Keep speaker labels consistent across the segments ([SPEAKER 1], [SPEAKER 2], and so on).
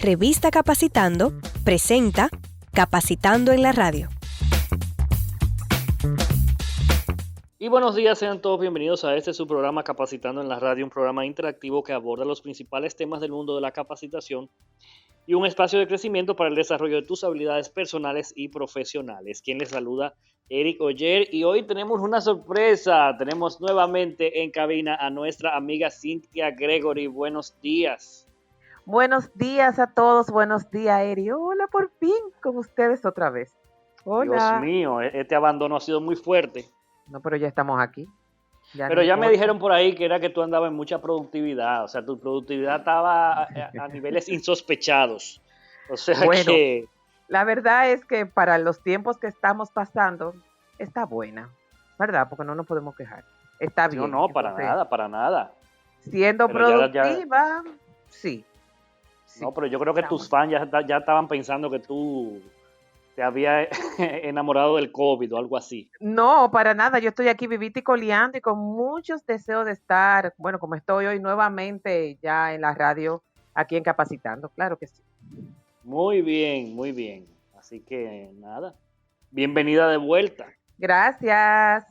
[SPEAKER 1] Revista Capacitando presenta Capacitando en la Radio.
[SPEAKER 2] Y buenos días, sean todos bienvenidos a su programa Capacitando en la Radio, un programa interactivo que aborda los principales temas del mundo de la capacitación y un espacio de crecimiento para el desarrollo de tus habilidades personales y profesionales. Quien les saluda, Eric Oyer, y hoy tenemos una sorpresa. Tenemos nuevamente en cabina a nuestra amiga Cynthia Gregory. Buenos días.
[SPEAKER 3] Buenos días a todos, buenos días, Eri. Hola, por fin con ustedes otra vez. Hola.
[SPEAKER 2] Dios mío, este abandono ha sido muy fuerte.
[SPEAKER 3] No, pero ya estamos aquí.
[SPEAKER 2] Pero ya me dijeron por ahí que era que tú andabas en mucha productividad, o sea, tu productividad estaba a niveles insospechados. O sea
[SPEAKER 3] bueno,
[SPEAKER 2] que...
[SPEAKER 3] La verdad es que para los tiempos que estamos pasando, está buena, ¿verdad? Porque no nos podemos quejar. Está bien.
[SPEAKER 2] No, para nada.
[SPEAKER 3] Siendo
[SPEAKER 2] pero
[SPEAKER 3] productiva, sí.
[SPEAKER 2] No, pero yo creo que tus fans ya estaban pensando que tú te habías enamorado del COVID o algo así.
[SPEAKER 3] No, para nada. Yo estoy aquí vivita y coleando y con muchos deseos de estar, bueno, como estoy hoy nuevamente ya en la radio, aquí en Capacitando. Claro que sí.
[SPEAKER 2] Muy bien, muy bien. Así que nada, bienvenida de vuelta.
[SPEAKER 3] Gracias.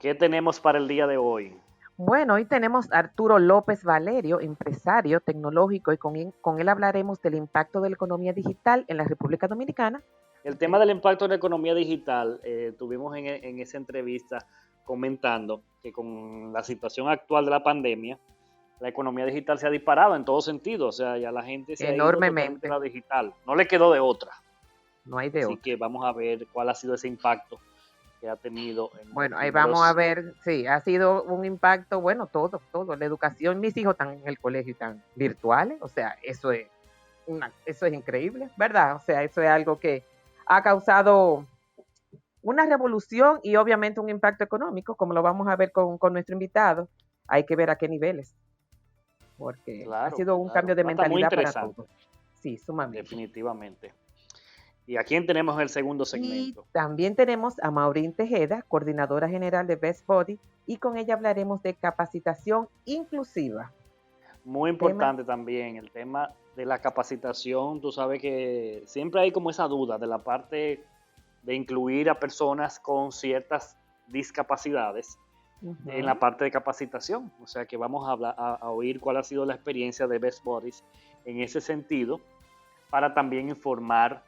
[SPEAKER 2] ¿Qué tenemos para el día de hoy?
[SPEAKER 3] Bueno, hoy tenemos a Arturo López Valerio, empresario tecnológico, y con él hablaremos del impacto de la economía digital en la República Dominicana.
[SPEAKER 2] El tema del impacto de la economía digital, tuvimos en esa entrevista comentando que con la situación actual de la pandemia, la economía digital se ha disparado en todo sentido, o sea, ya la gente se
[SPEAKER 3] enormemente
[SPEAKER 2] ha ido totalmente a la digital, no le quedó de otra.
[SPEAKER 3] No hay de otra.
[SPEAKER 2] Así que vamos a ver cuál ha sido ese impacto que ha tenido.
[SPEAKER 3] Bueno, ahí vamos a ver, sí, ha sido un impacto, bueno, todo, la educación, mis hijos están en el colegio y están virtuales, o sea, eso es increíble, ¿verdad? O sea, eso es algo que ha causado una revolución y obviamente un impacto económico, como lo vamos a ver con nuestro invitado. Hay que ver a qué niveles, porque ha sido un cambio de mentalidad para todos. Sí, sumamente.
[SPEAKER 2] Definitivamente. ¿Y a quién tenemos en el segundo segmento?
[SPEAKER 3] Y también tenemos a Maureen Tejeda, coordinadora general de Best Body, y con ella hablaremos de capacitación inclusiva.
[SPEAKER 2] Muy importante también el tema de la capacitación. Tú sabes que siempre hay como esa duda de la parte de incluir a personas con ciertas discapacidades en la parte de capacitación. O sea que vamos a oír cuál ha sido la experiencia de Best Bodies en ese sentido, para también informar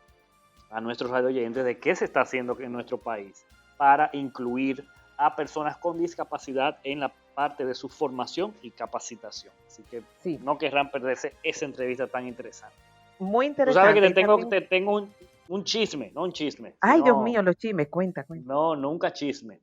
[SPEAKER 2] a nuestros radioyentes de qué se está haciendo en nuestro país para incluir a personas con discapacidad en la parte de su formación y capacitación. Así que no querrán perderse esa entrevista tan interesante.
[SPEAKER 3] Muy interesante.
[SPEAKER 2] Tú sabes que te tengo un chisme, no un chisme.
[SPEAKER 3] Ay, Dios mío, los chismes, cuenta.
[SPEAKER 2] No, nunca chisme.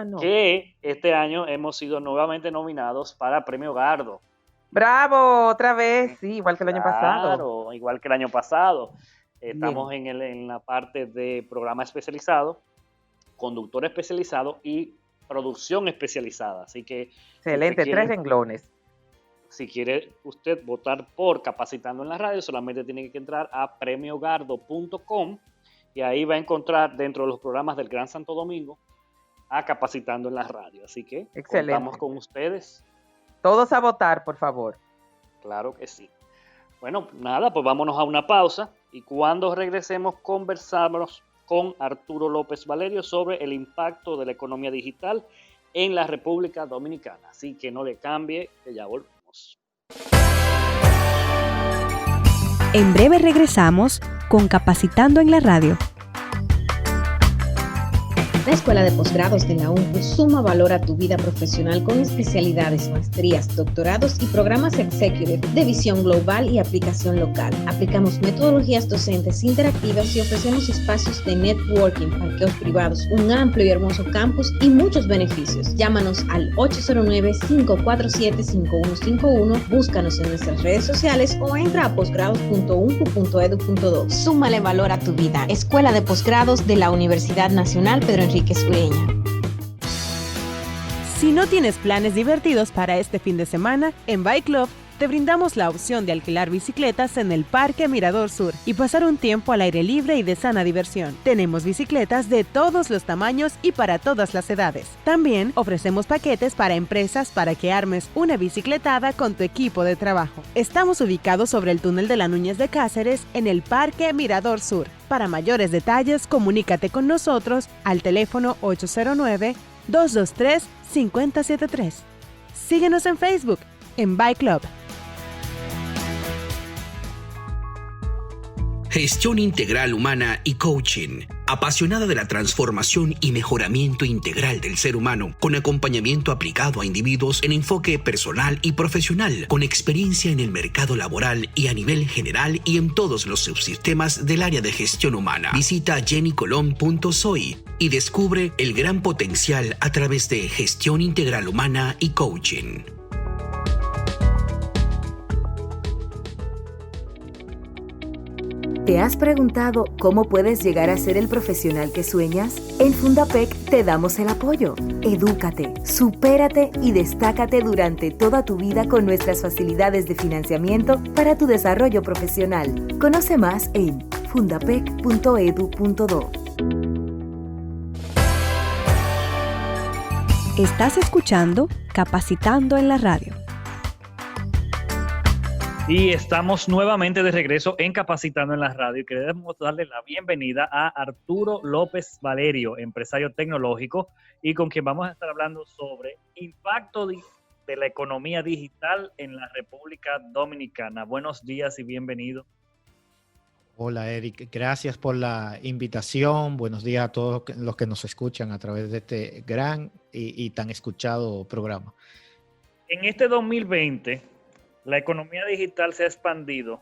[SPEAKER 3] No.
[SPEAKER 2] Que este año hemos sido nuevamente nominados para Premio Gardo.
[SPEAKER 3] ¡Bravo! Otra vez, sí, igual que el año pasado.
[SPEAKER 2] Claro, igual que el año pasado. Estamos en la parte de programa especializado, conductor especializado y producción especializada. Así que...
[SPEAKER 3] Excelente, 3 renglones.
[SPEAKER 2] Si quiere usted votar por Capacitando en la Radio, solamente tiene que entrar a premiogardo.com y ahí va a encontrar dentro de los programas del Gran Santo Domingo a Capacitando en la Radio. Así que contamos con ustedes.
[SPEAKER 3] Todos a votar, por favor.
[SPEAKER 2] Claro que sí. Bueno, nada, pues vámonos a una pausa y cuando regresemos conversamos con Arturo López Valerio sobre el impacto de la economía digital en la República Dominicana. Así que no le cambie, que ya volvemos.
[SPEAKER 1] En breve regresamos con Capacitando en la Radio.
[SPEAKER 4] La Escuela de Posgrados de la UNCU suma valor a tu vida profesional con especialidades, maestrías, doctorados y programas executive de visión global y aplicación local. Aplicamos metodologías docentes interactivas y ofrecemos espacios de networking, parqueos privados, un amplio y hermoso campus y muchos beneficios. Llámanos al 809-547-5151, búscanos en nuestras redes sociales o entra a posgrados.uncu.edu.do. Súmale valor a tu vida. Escuela de Posgrados de la Universidad Nacional Pedro Enrique Sureña.
[SPEAKER 5] Si no tienes planes divertidos para este fin de semana, en Bike Club
[SPEAKER 1] te brindamos la opción de alquilar bicicletas en el Parque Mirador Sur y pasar un tiempo al aire libre y de sana diversión. Tenemos bicicletas de todos los tamaños y para todas las edades. También ofrecemos paquetes para empresas para que armes una bicicletada con tu equipo de trabajo. Estamos ubicados sobre el túnel de la Núñez de Cáceres en el Parque Mirador Sur. Para mayores detalles, comunícate con nosotros al teléfono 809-223-5073. Síguenos en Facebook, en Bike Club.
[SPEAKER 5] Gestión integral humana y coaching. Apasionada de la transformación y mejoramiento integral del ser humano, con acompañamiento aplicado a individuos en enfoque personal y profesional, con experiencia en el mercado laboral y a nivel general y en todos los subsistemas del área de gestión humana. Visita jennycolon.soy y descubre el gran potencial a través de gestión integral humana y coaching.
[SPEAKER 6] ¿Te has preguntado cómo puedes llegar a ser el profesional que sueñas? En Fundapec te damos el apoyo. Edúcate, supérate y destácate durante toda tu vida con nuestras facilidades de financiamiento para tu desarrollo profesional. Conoce más en fundapec.edu.do.
[SPEAKER 1] Estás escuchando Capacitando en la Radio.
[SPEAKER 2] Y estamos nuevamente de regreso en Capacitando en la Radio y queremos darle la bienvenida a Arturo López Valerio, empresario tecnológico, y con quien vamos a estar hablando sobre impacto de la economía digital en la República Dominicana. Buenos días y bienvenido.
[SPEAKER 7] Hola Eric, gracias por la invitación. Buenos días a todos los que nos escuchan a través de este gran y tan escuchado programa.
[SPEAKER 2] En este 2020... la economía digital se ha expandido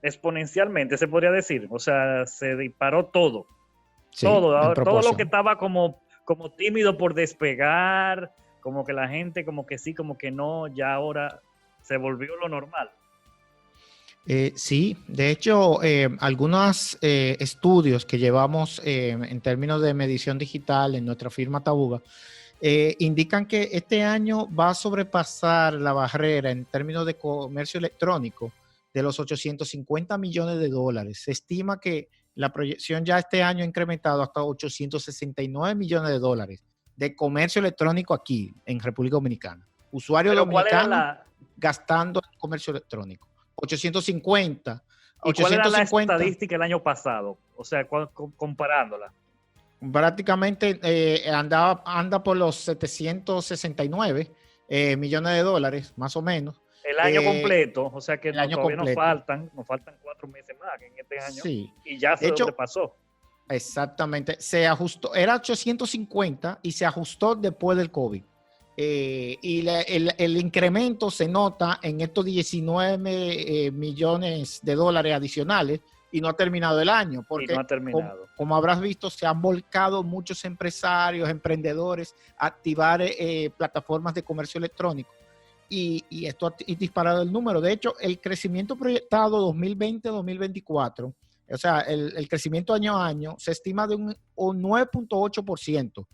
[SPEAKER 2] exponencialmente, se podría decir. O sea, se disparó todo. Sí, todo lo que estaba como tímido por despegar, como que la gente, como que sí, como que no, ya ahora se volvió lo normal.
[SPEAKER 7] Sí, de hecho, algunos estudios que llevamos en términos de medición digital en nuestra firma Tabuga, indican que este año va a sobrepasar la barrera en términos de comercio electrónico de los 850 millones de dólares. Se estima que la proyección ya este año ha incrementado hasta 869 millones de dólares de comercio electrónico aquí en República Dominicana. Usuarios dominicanos gastando en comercio electrónico. 850.
[SPEAKER 2] ¿Y cuál era la estadística el año pasado? O sea, comparándola.
[SPEAKER 7] Prácticamente anda por los 769 millones de dólares, más o menos.
[SPEAKER 2] El año completo, o sea que todavía nos faltan 4 meses más en este año. Sí. Y ya se sobrepasó.
[SPEAKER 7] Exactamente, se ajustó, era 850 y se ajustó después del COVID. Y el incremento se nota en estos 19 millones de dólares adicionales. Y no ha terminado el año, porque como habrás visto, se han volcado muchos empresarios, emprendedores a activar plataformas de comercio electrónico. Y esto ha disparado el número. De hecho, el crecimiento proyectado 2020-2024, o sea, el crecimiento año a año, se estima de un 9.8%,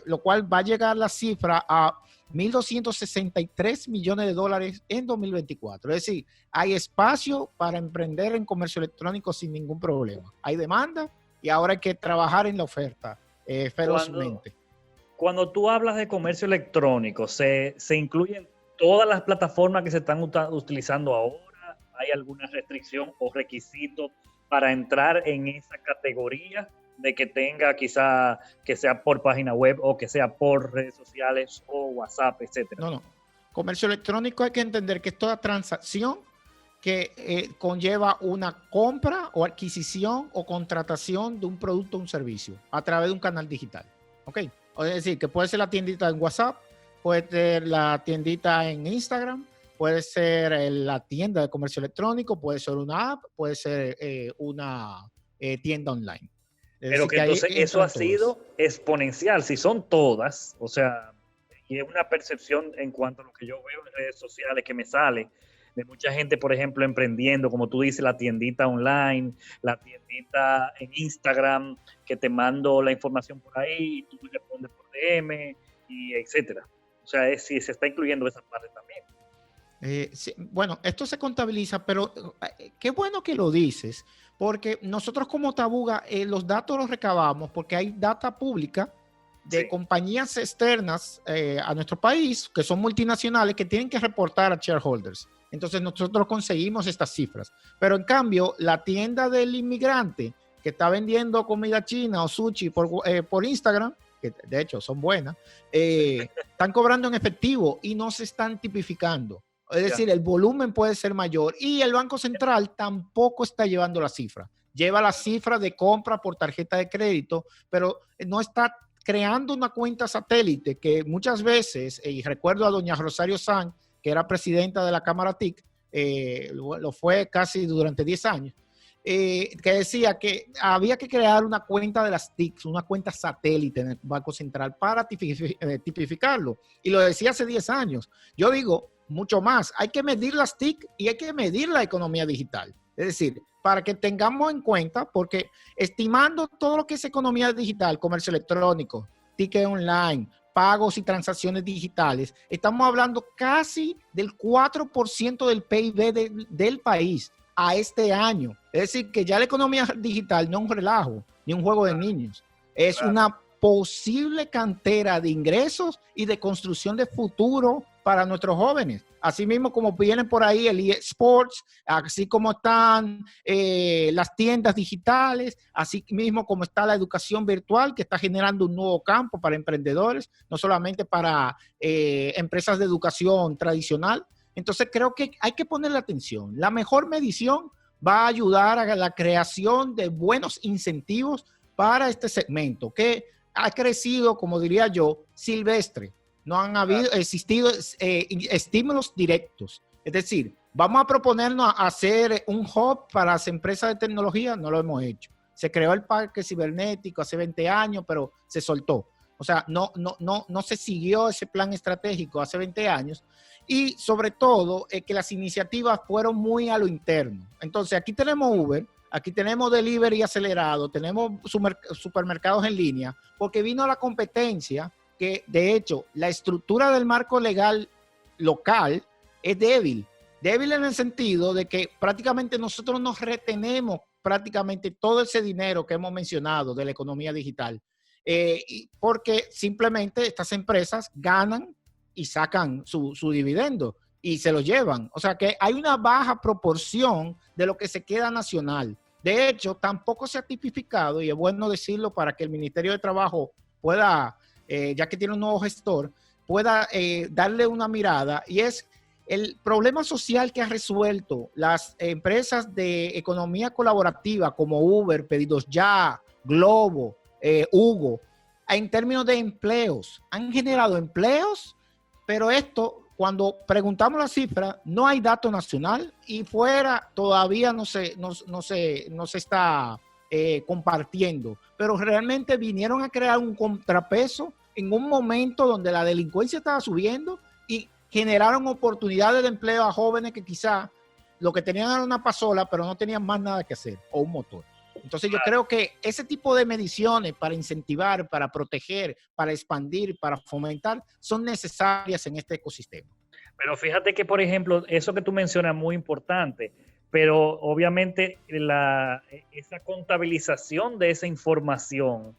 [SPEAKER 7] lo cual va a llegar la cifra a 1.263 millones de dólares en 2024. Es decir, hay espacio para emprender en comercio electrónico sin ningún problema. Hay demanda y ahora hay que trabajar en la oferta ferozmente.
[SPEAKER 2] Cuando tú hablas de comercio electrónico, ¿se incluyen todas las plataformas que se están utilizando ahora? ¿Hay alguna restricción o requisito para entrar en esa categoría? De que tenga quizá que sea por página web o que sea por redes sociales o WhatsApp, etcétera.
[SPEAKER 7] No. Comercio electrónico hay que entender que es toda transacción que conlleva una compra o adquisición o contratación de un producto o un servicio a través de un canal digital. ¿Ok? Es decir, que puede ser la tiendita en WhatsApp, puede ser la tiendita en Instagram, puede ser la tienda de comercio electrónico, puede ser una app, puede ser una tienda online.
[SPEAKER 2] Pero que entonces eso ha sido exponencial, si son todas, o sea, y es una percepción en cuanto a lo que yo veo en redes sociales que me sale de mucha gente, por ejemplo, emprendiendo, como tú dices, la tiendita online, la tiendita en Instagram, que te mando la información por ahí y tú respondes por DM, y etcétera. O sea, si se está incluyendo esa parte también.
[SPEAKER 7] Sí, bueno, esto se contabiliza, pero qué bueno que lo dices, porque nosotros como Tabuga los datos los recabamos porque hay data pública de compañías externas a nuestro país, que son multinacionales, que tienen que reportar a shareholders. Entonces nosotros conseguimos estas cifras. Pero en cambio, la tienda del inmigrante que está vendiendo comida china o sushi por Instagram, que de hecho son buenas, están cobrando en efectivo y no se están tipificando. Es decir, el volumen puede ser mayor y el Banco Central tampoco está llevando la cifra. Lleva la cifra de compra por tarjeta de crédito, pero no está creando una cuenta satélite que muchas veces, y recuerdo a doña Rosario Sanz, que era presidenta de la Cámara TIC, lo fue casi durante 10 años, que decía que había que crear una cuenta de las TICs, una cuenta satélite en el Banco Central para tipificarlo. Y lo decía hace 10 años. Yo digo, mucho más, hay que medir las TIC y hay que medir la economía digital. Es decir, para que tengamos en cuenta, porque estimando todo lo que es economía digital, comercio electrónico, ticket online, pagos y transacciones digitales, estamos hablando casi del 4% del PIB del país a este año. Es decir, que ya la economía digital no es un relajo, ni un juego de niños. Es una posible cantera de ingresos y de construcción de futuro para nuestros jóvenes. Así mismo como vienen por ahí el eSports, así como están las tiendas digitales, así mismo como está la educación virtual que está generando un nuevo campo para emprendedores, no solamente para empresas de educación tradicional. Entonces creo que hay que ponerle atención. La mejor medición va a ayudar a la creación de buenos incentivos para este segmento que ha crecido, como diría yo, silvestre. No han existido estímulos directos. Es decir, vamos a proponernos a hacer un hub para las empresas de tecnología, no lo hemos hecho. Se creó el parque cibernético hace 20 años, pero se soltó. O sea, no se siguió ese plan estratégico hace 20 años. Y sobre todo, que las iniciativas fueron muy a lo interno. Entonces, aquí tenemos Uber, aquí tenemos delivery acelerado, tenemos supermercados en línea, porque vino la competencia que, de hecho, la estructura del marco legal local es débil. Débil en el sentido de que prácticamente nosotros nos retenemos prácticamente todo ese dinero que hemos mencionado de la economía digital, porque simplemente estas empresas ganan y sacan su dividendo y se lo llevan. O sea que hay una baja proporción de lo que se queda nacional. De hecho, tampoco se ha tipificado, y es bueno decirlo para que el Ministerio de Trabajo pueda, ya que tiene un nuevo gestor, pueda darle una mirada, y es el problema social que ha resuelto las empresas de economía colaborativa como Uber, Pedidos Ya, Globo, Hugo, en términos de empleos. Han generado empleos, pero esto, cuando preguntamos la cifra, no hay dato nacional y fuera todavía no se está compartiendo. Pero realmente vinieron a crear un contrapeso en un momento donde la delincuencia estaba subiendo y generaron oportunidades de empleo a jóvenes que quizá lo que tenían era una pasola, pero no tenían más nada que hacer, o un motor. Entonces yo creo que ese tipo de mediciones para incentivar, para proteger, para expandir, para fomentar, son necesarias en este ecosistema.
[SPEAKER 2] Pero fíjate que, por ejemplo, eso que tú mencionas es muy importante, pero obviamente esa contabilización de esa información,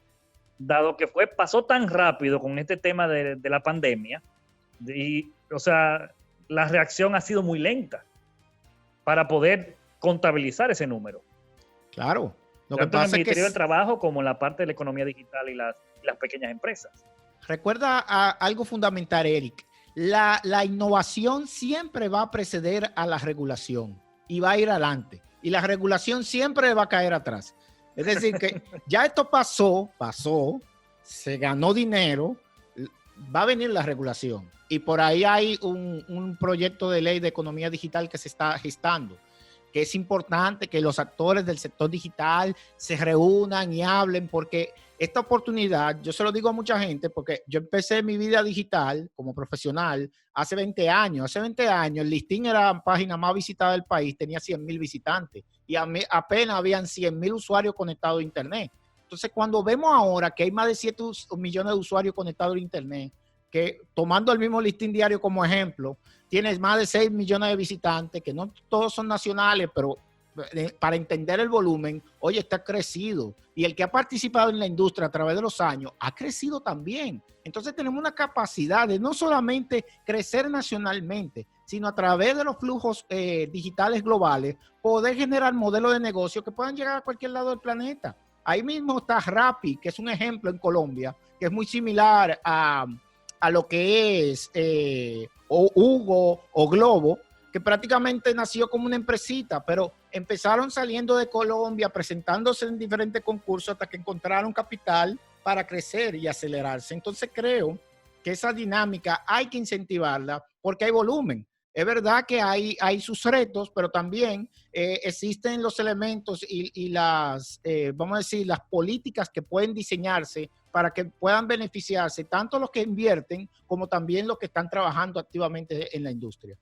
[SPEAKER 2] dado que pasó tan rápido con este tema de la pandemia, o sea, la reacción ha sido muy lenta para poder contabilizar ese número.
[SPEAKER 7] Claro.
[SPEAKER 2] Tanto en el Ministerio del Trabajo como en la parte de la economía digital y las pequeñas empresas.
[SPEAKER 7] Recuerda algo fundamental, Eric. La innovación siempre va a preceder a la regulación y va a ir adelante. Y la regulación siempre va a caer atrás. Es decir, que ya esto pasó, se ganó dinero, va a venir la regulación. Y por ahí hay un proyecto de ley de economía digital que se está gestando, que es importante que los actores del sector digital se reúnan y hablen, porque esta oportunidad, yo se lo digo a mucha gente, porque yo empecé mi vida digital como profesional hace 20 años. Hace 20 años el listín era la página más visitada del país, tenía 100,000 visitantes y apenas habían 100,000 usuarios conectados a internet. Entonces, cuando vemos ahora que hay más de 7 millones de usuarios conectados a internet, que tomando el mismo listín diario como ejemplo, tienes más de 6 millones de visitantes, que no todos son nacionales, pero para entender el volumen, oye, está crecido. Y el que ha participado en la industria a través de los años ha crecido también. Entonces tenemos una capacidad de no solamente crecer nacionalmente, sino a través de los flujos digitales globales, poder generar modelos de negocio que puedan llegar a cualquier lado del planeta. Ahí mismo está Rappi, que es un ejemplo en Colombia, que es muy similar a lo que es Hugo o Globo, que prácticamente nació como una empresita, pero empezaron saliendo de Colombia, presentándose en diferentes concursos hasta que encontraron capital para crecer y acelerarse. Entonces creo que esa dinámica hay que incentivarla porque hay volumen. Es verdad que hay sus retos, pero también existen los elementos y las, vamos a decir, las políticas que pueden diseñarse para que puedan beneficiarse tanto los que invierten como también los que están trabajando activamente en la industria.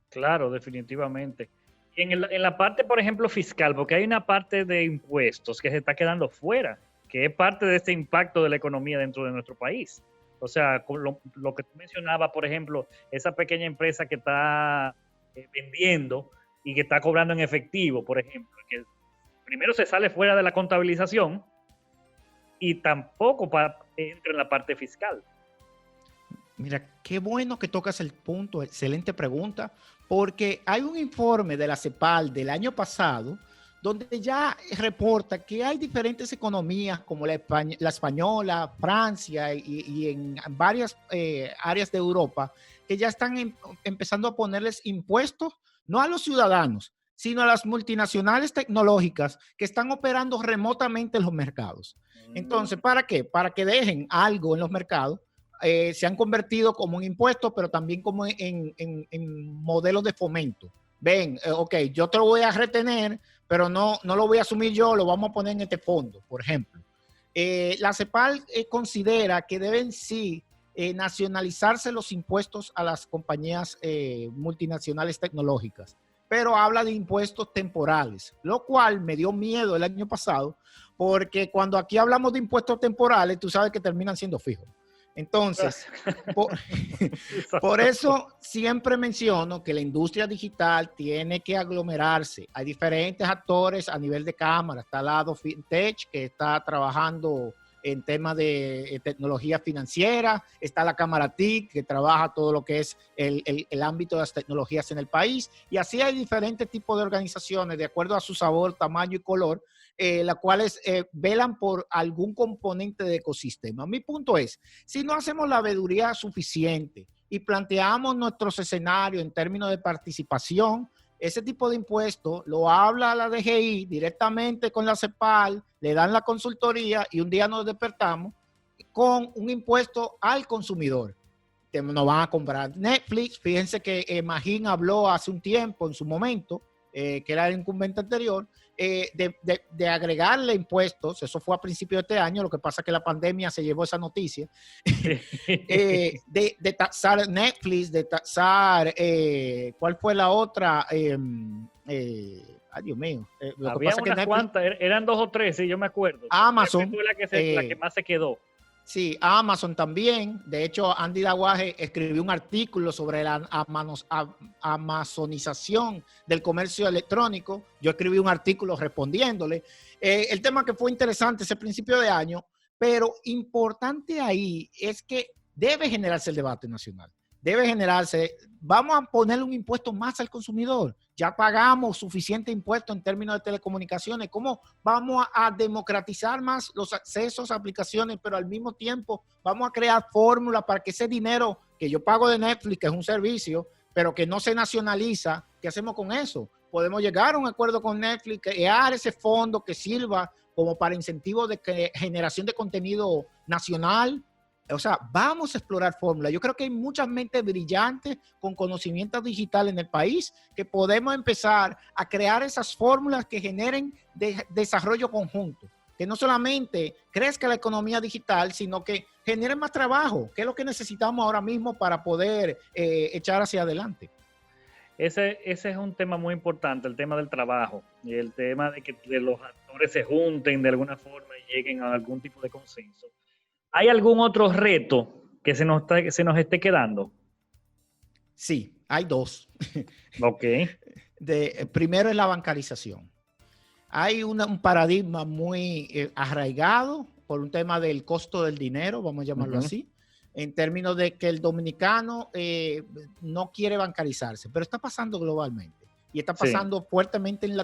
[SPEAKER 8] Claro, definitivamente. En la parte, por ejemplo, fiscal, porque hay una parte de impuestos que se está quedando fuera, que es parte de este impacto de la economía dentro de nuestro país. O sea, lo que tú mencionabas, por ejemplo, esa pequeña empresa que está vendiendo y que está cobrando en efectivo, por ejemplo, que primero se sale fuera de la contabilización y tampoco entra en la parte fiscal.
[SPEAKER 7] Mira, qué bueno que tocas el punto, excelente pregunta, porque hay un informe de la CEPAL del año pasado donde ya reporta que hay diferentes economías como la española, Francia y en varias áreas de Europa que ya están empezando a ponerles impuestos, no a los ciudadanos, sino a las multinacionales tecnológicas que están operando remotamente en los mercados. Entonces, ¿para qué? Para que dejen algo en los mercados. Se han convertido como un impuesto, pero también como en modelos de fomento. Ven, ok, yo te lo voy a retener, pero no lo voy a asumir yo, lo vamos a poner en este fondo, por ejemplo. La CEPAL considera que deben sí nacionalizarse los impuestos a las compañías multinacionales tecnológicas, pero habla de impuestos temporales, lo cual me dio miedo el año pasado, porque cuando aquí hablamos de impuestos temporales, tú sabes que terminan siendo fijos. Entonces, por eso siempre menciono que la industria digital tiene que aglomerarse. Hay diferentes actores a nivel de cámara. Está al lado FinTech, que está trabajando en temas de tecnología financiera. Está la Cámara TIC, que trabaja todo lo que es el ámbito de las tecnologías en el país. Y así hay diferentes tipos de organizaciones, de acuerdo a su sabor, tamaño y color, las cuales velan por algún componente de ecosistema. Mi punto es, si no hacemos la veeduría suficiente y planteamos nuestros escenarios en términos de participación, ese tipo de impuestos lo habla la DGI directamente con la CEPAL, le dan la consultoría y un día nos despertamos con un impuesto al consumidor. Nos van a comprar Netflix. Fíjense que Magín habló hace un tiempo, en su momento, que era el incumbente anterior, de agregarle impuestos. Eso fue a principios de este año, lo que pasa es que la pandemia se llevó esa noticia, de taxar Netflix, de taxar, ¿cuál fue la otra? Ay, Dios mío.
[SPEAKER 8] Había unas cuantas, eran 2 o 3, sí, yo me acuerdo.
[SPEAKER 7] Amazon.
[SPEAKER 8] Fue la que más se quedó.
[SPEAKER 7] Sí, Amazon también. De hecho, Andy Dawaje escribió un artículo sobre la amazonización del comercio electrónico. Yo escribí un artículo respondiéndole. El tema que fue interesante ese principio de año, pero importante ahí es que debe generarse el debate nacional. Debe generarse, vamos a ponerle un impuesto más al consumidor. Ya pagamos suficiente impuesto en términos de telecomunicaciones. ¿Cómo vamos a democratizar más los accesos a aplicaciones, pero al mismo tiempo vamos a crear fórmulas para que ese dinero que yo pago de Netflix, que es un servicio, pero que no se nacionaliza, ¿qué hacemos con eso? Podemos llegar a un acuerdo con Netflix, crear ese fondo que sirva como para incentivos de generación de contenido nacional. O sea, vamos a explorar fórmulas. Yo creo que hay muchas mentes brillantes con conocimientos digitales en el país que podemos empezar a crear esas fórmulas que generen desarrollo conjunto. Que no solamente crezca la economía digital, sino que genere más trabajo, que es lo que necesitamos ahora mismo para poder echar hacia adelante.
[SPEAKER 8] Ese es un tema muy importante, el tema del trabajo y el tema de que los actores se junten de alguna forma y lleguen a algún tipo de consenso. ¿Hay algún otro reto que se nos esté quedando?
[SPEAKER 7] Sí, Hay dos.
[SPEAKER 8] Ok.
[SPEAKER 7] Primero es la bancarización. Hay un paradigma muy arraigado por un tema del costo del dinero, vamos a llamarlo así, en términos de que el dominicano no quiere bancarizarse, pero está pasando globalmente. Y está pasando fuertemente en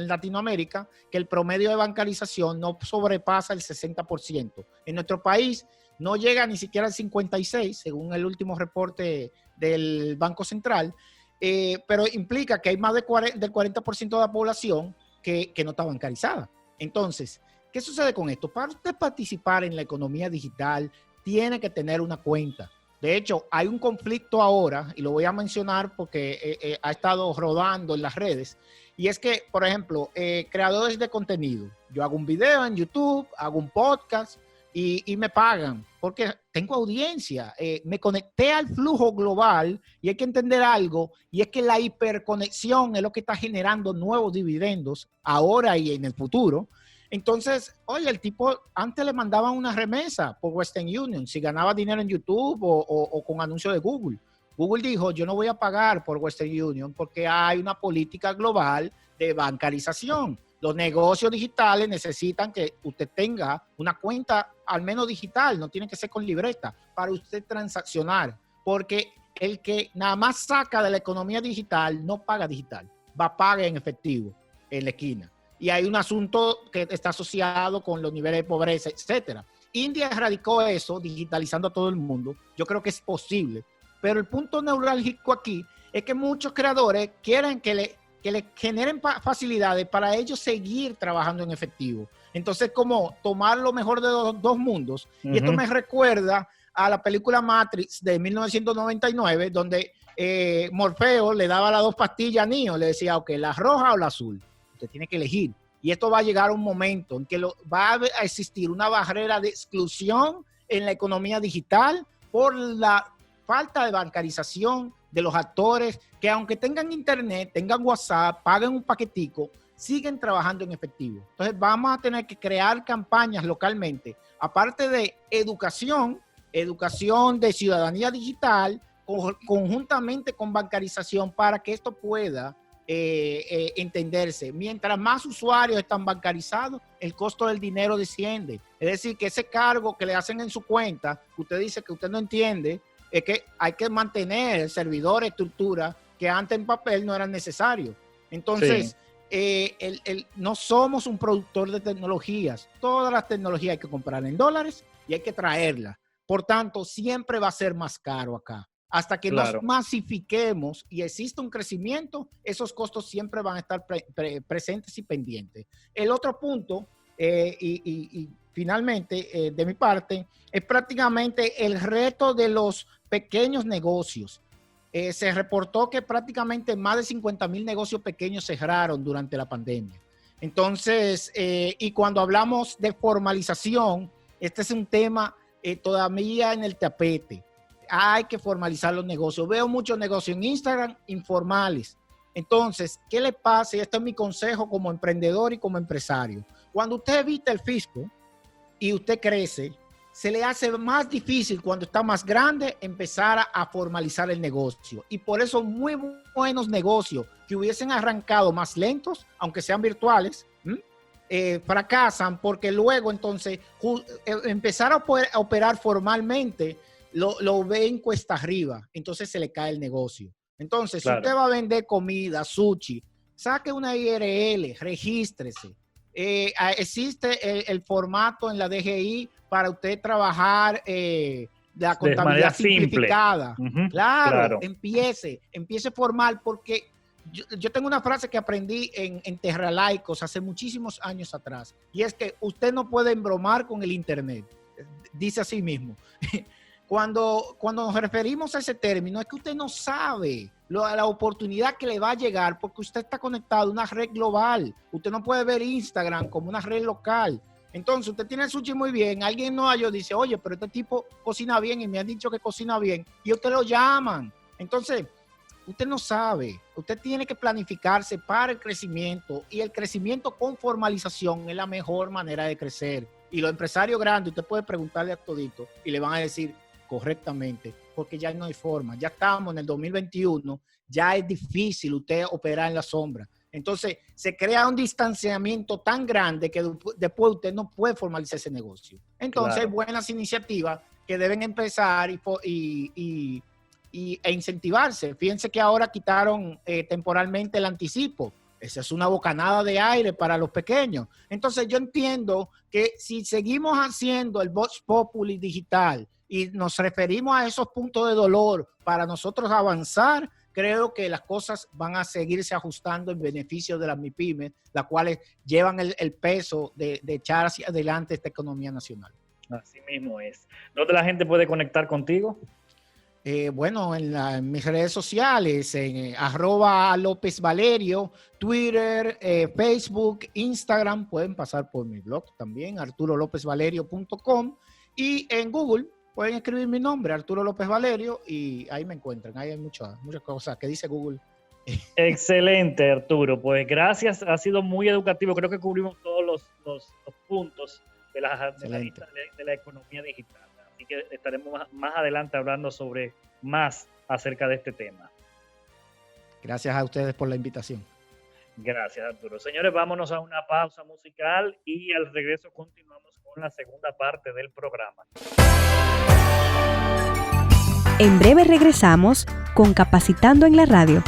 [SPEAKER 7] Latinoamérica, que el promedio de bancarización no sobrepasa el 60%. En nuestro país no llega ni siquiera al 56%, según el último reporte del Banco Central, pero implica que hay más del 40% de la población que no está bancarizada. Entonces, ¿qué sucede con esto? Para usted participar en la economía digital, tiene que tener una cuenta. De hecho, hay un conflicto ahora, y lo voy a mencionar porque ha estado rodando en las redes, y es que, por ejemplo, creadores de contenido, yo hago un video en YouTube, hago un podcast y me pagan porque tengo audiencia, me conecté al flujo global y hay que entender algo, y es que la hiperconexión es lo que está generando nuevos dividendos ahora y en el futuro. Entonces, oye, el tipo antes le mandaban una remesa por Western Union si ganaba dinero en YouTube o con anuncios de Google. Google dijo, yo no voy a pagar por Western Union porque hay una política global de bancarización. Los negocios digitales necesitan que usted tenga una cuenta al menos digital, no tiene que ser con libreta, para usted transaccionar, porque el que nada más saca de la economía digital no paga digital, va a pagar en efectivo en la esquina. Y hay un asunto que está asociado con los niveles de pobreza, etcétera. India erradicó eso, digitalizando a todo el mundo. Yo creo que es posible. Pero el punto neurálgico aquí es que muchos creadores quieren que le generen facilidades para ellos seguir trabajando en efectivo. Entonces, como tomar lo mejor de los dos mundos. Y esto me recuerda a la película Matrix de 1999, donde Morfeo le daba las dos pastillas a Neo. Le decía, ok, la roja o la azul. Usted tiene que elegir. Y esto va a llegar a un momento en que va a existir una barrera de exclusión en la economía digital por la falta de bancarización de los actores que, aunque tengan internet, tengan WhatsApp, paguen un paquetico, siguen trabajando en efectivo. Entonces vamos a tener que crear campañas localmente, aparte de educación de ciudadanía digital, conjuntamente con bancarización, para que esto pueda entenderse. Mientras más usuarios están bancarizados, el costo del dinero desciende. Es decir, que ese cargo que le hacen en su cuenta, que usted dice que usted no entiende, es que hay que mantener servidores, estructuras que antes en papel no eran necesarios. Entonces, no somos un productor de tecnologías. Todas las tecnologías hay que comprar en dólares y hay que traerlas. Por tanto, siempre va a ser más caro acá. Hasta que nos masifiquemos y exista un crecimiento, esos costos siempre van a estar presentes y pendientes. El otro punto, y finalmente, de mi parte, es prácticamente el reto de los pequeños negocios. Se reportó que prácticamente más de 50,000 negocios pequeños cerraron durante la pandemia. Entonces, y cuando hablamos de formalización, este es un tema todavía en el tapete. Hay que formalizar los negocios. Veo muchos negocios en Instagram informales. Entonces, ¿qué le pasa? Y este es mi consejo como emprendedor y como empresario. Cuando usted evita el fisco y usted crece, se le hace más difícil cuando está más grande empezar a formalizar el negocio. Y por eso muy buenos negocios que hubiesen arrancado más lentos, aunque sean virtuales, fracasan, porque luego entonces empezar a poder operar formalmente lo ven cuesta arriba, entonces se le cae el negocio. Entonces, si usted va a vender comida, sushi, saque una IRL, regístrese. Existe el formato en la DGI para usted trabajar la contabilidad simplificada. Claro, empiece formal, porque yo tengo una frase que aprendí en Terralaicos hace muchísimos años atrás, y es que usted no puede embromar con el internet. Dice así mismo. Cuando nos referimos a ese término, es que usted no sabe la oportunidad que le va a llegar porque usted está conectado a una red global. Usted no puede ver Instagram como una red local. Entonces, usted tiene el sushi muy bien. Alguien en Nueva York dice, oye, pero este tipo cocina bien y me han dicho que cocina bien. Y usted lo llaman. Entonces, usted no sabe. Usted tiene que planificarse para el crecimiento. Y el crecimiento con formalización es la mejor manera de crecer. Y los empresarios grandes, usted puede preguntarle a todito y le van a decir correctamente porque ya no hay forma. Ya estamos en el 2021, ya es difícil usted operar en la sombra. Entonces, se crea un distanciamiento tan grande que después usted no puede formalizar ese negocio. Entonces, hay buenas iniciativas que deben empezar e incentivarse. Fíjense que ahora quitaron temporalmente el anticipo. Esa es una bocanada de aire para los pequeños. Entonces, yo entiendo que si seguimos haciendo el Vox Populi digital y nos referimos a esos puntos de dolor para nosotros avanzar, creo que las cosas van a seguirse ajustando en beneficio de las MIPYMES, las cuales llevan el peso de echar hacia adelante esta economía nacional.
[SPEAKER 8] Así mismo es. ¿Dónde la gente puede conectar contigo?
[SPEAKER 7] Bueno, en mis redes sociales, en @López Valerio, Twitter, Facebook, Instagram, pueden pasar por mi blog también, arturolopezvalerio.com, y en Google pueden escribir mi nombre, Arturo López Valerio, y ahí me encuentran. Ahí hay muchas cosas que dice Google.
[SPEAKER 8] Excelente, Arturo. Pues gracias, ha sido muy educativo. Creo que cubrimos todos los puntos de la economía digital. Así que estaremos más adelante hablando sobre más acerca de este tema.
[SPEAKER 7] Gracias a ustedes por la invitación.
[SPEAKER 8] Gracias, Arturo. Señores, vámonos a una pausa musical y al regreso continuamos con la segunda parte del programa.
[SPEAKER 9] En breve regresamos con Capacitando en la Radio.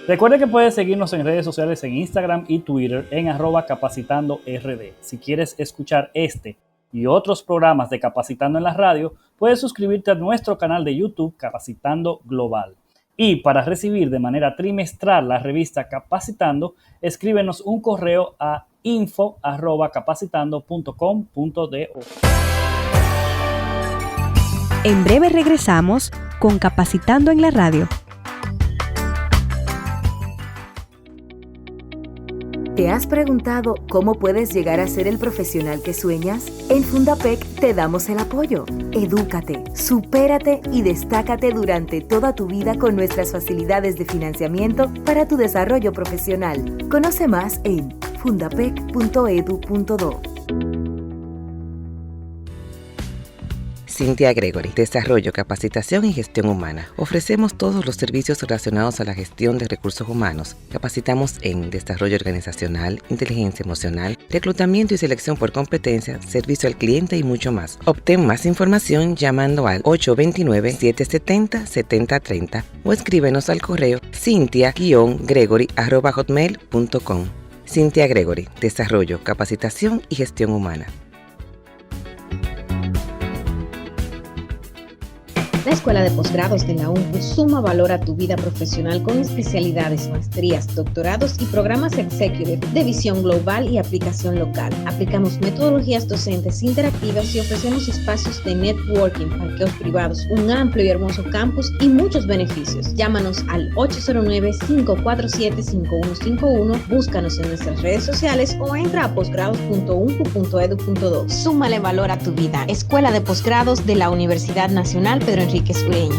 [SPEAKER 8] Recuerde que puedes seguirnos en redes sociales en Instagram y Twitter en @capacitandord. Si quieres escuchar este y otros programas de Capacitando en la Radio, puedes suscribirte a nuestro canal de YouTube Capacitando Global. Y para recibir de manera trimestral la revista Capacitando, escríbenos un correo a info@capacitando.com.do.
[SPEAKER 9] En breve regresamos con Capacitando en la Radio.
[SPEAKER 6] ¿Te has preguntado cómo puedes llegar a ser el profesional que sueñas? En Fundapec te damos el apoyo. Edúcate, supérate y destácate durante toda tu vida con nuestras facilidades de financiamiento para tu desarrollo profesional. Conoce más en fundapec.edu.do.
[SPEAKER 10] Cynthia Gregory, Desarrollo, Capacitación y Gestión Humana. Ofrecemos todos los servicios relacionados a la gestión de recursos humanos. Capacitamos en desarrollo organizacional, inteligencia emocional, reclutamiento y selección por competencia, servicio al cliente y mucho más. Obtén más información llamando al 829-770-7030 o escríbenos al correo cynthia-gregory@hotmail.com. Cynthia Gregory, Desarrollo, Capacitación y Gestión Humana.
[SPEAKER 4] La Escuela de Posgrados de la UNPU suma valor a tu vida profesional con especialidades, maestrías, doctorados y programas executive de visión global y aplicación local. Aplicamos metodologías docentes interactivas y ofrecemos espacios de networking, parqueos privados, un amplio y hermoso campus y muchos beneficios. Llámanos al 809-547-5151, búscanos en nuestras redes sociales o entra a posgrados.unpu.edu.do. Súmale valor a tu vida. Escuela de Posgrados de la Universidad Nacional Pedro Enríquez Ureña.